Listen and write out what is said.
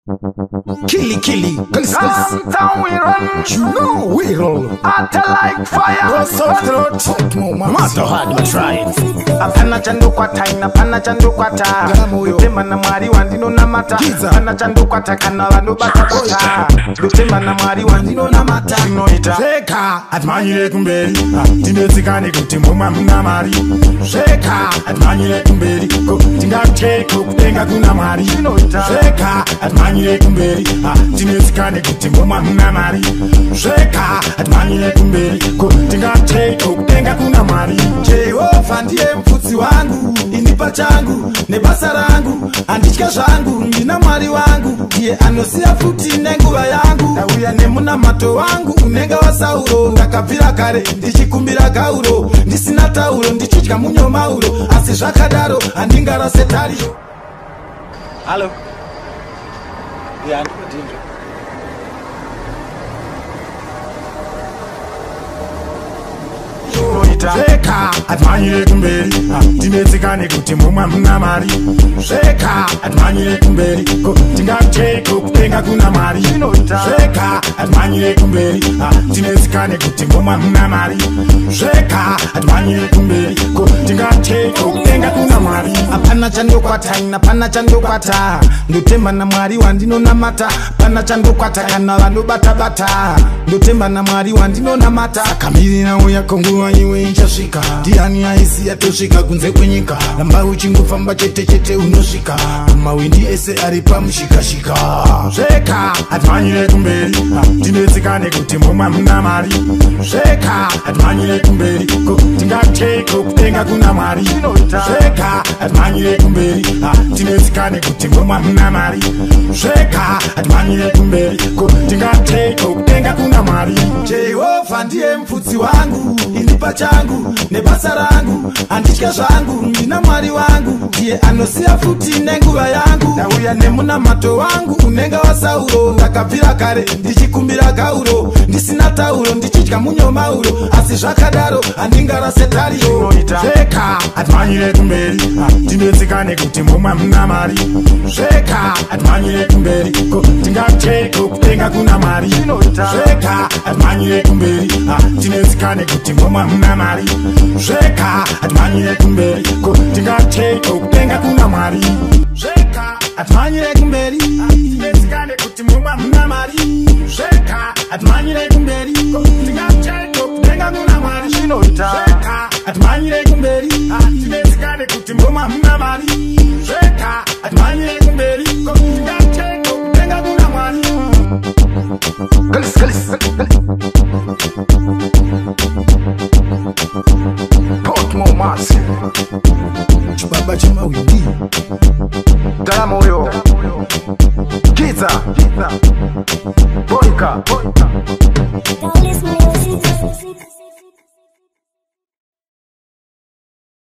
Killy, downtown we run. you know we roll. Atta like fire. What's up, throat? Matter hard, but try it. Apana chandu kwa taina, apana chandu kwa ta. Lutema na mwari wandino na mata. Apana chandu kwa takana wando bata bata. Lutema na mwari wandino na mata. Noita. Sheka, atmanyire kumberi. Timezikane kuti muma mna mari. Sheka, atmanyire kumberi. Tingacheko kutenga kuna mari. Sheka, atmanyire kumberi. Timezikane kuti muma mna mari. Sheka, atmanyire kumberi. Tingacheko kutenga kuna mari. Jehova ndiye mfutsi wangu, inipa changu, nebasa rangu, andika zangu, nina mwari wangu, ndiye anosia futi nenguwa yangu. Ndauya nemuna mato wangu, unenga wa Sauro, ndakabvira kare, ndichikumbira gauro, ndisina tauro, ndichidya munyo mauro, asi zvakadaro, handingara setari. Halo. Ya, ndikudinjo. Sheka, atmanyire kumberi. Timezikane kuti muma mna mari. Sheka, atmanyire kumberi. Tingacheko kutenga kuna mari. Sheka, atmanyire kumberi. Timezikane kuti muma mna mari. Sheka, atmanyire kumberi. Tingacheko kutenga kuna mari. Apana chando kwa taina, apana chando kwa ta. Ndutema na mwari wandino na mata. Apana chando kwa ta kana wando bata bata. Ndutema na mwari wandino na mata. Kamili na uya konguwa iwe inchashika. Diani haisi ya toshika kunze kwenyika. Namba uchingufamba chete chete unoshika. Mawindi ese aripa mshika shika. Sheka, atmanyire kumberi. Timezikane kuti muma mna mari. Sheka, atmanyire kumberi. Tingacheko kutenga kuna mari. Sheka, atmanyire kumberi. Timezikane kuti muma mna mari. Sheka, atmanyire kumberi. Tingacheko kutenga kuna mari. Jehova ndiye mfutsi wangu, inipa changu, nebasa rangu, andika zangu, nina mwari wangu, ndiye anosia futi nenguwa yangu. Ndauya nemuna mato wangu, unenga wa Sauro, ndakabvira kare, ndichikumbira gauro, ndisina tauro, ndichidya munyo mauro, asi zvakadaro, handingara setari. Sheka, atmanyire kumberi. Timezikane kuti muma mna mari. Sheka, atmanyire kumberi. Tingacheko kutenga kuna mari. Sheka, atmanyire kumberi. Timezikane kuti muma mna mari. Sheka, atmanyire kumberi. Tingacheko kutenga kuna mari. Sheka, atmanyire kumberi. Timezikane kuti muma mna mari. Sheka, atmanyire kumberi. Tingacheko kutenga kuna mari. Sheka, atmanyire kumberi. Timezikane kuti muma mna mari. Sheka, atmanyire kumberi. Tingacheko kutenga kuna mari. Portmore Massive. Chibaba chimawindi. Dalamoyo. Giza. Boyka. All this music.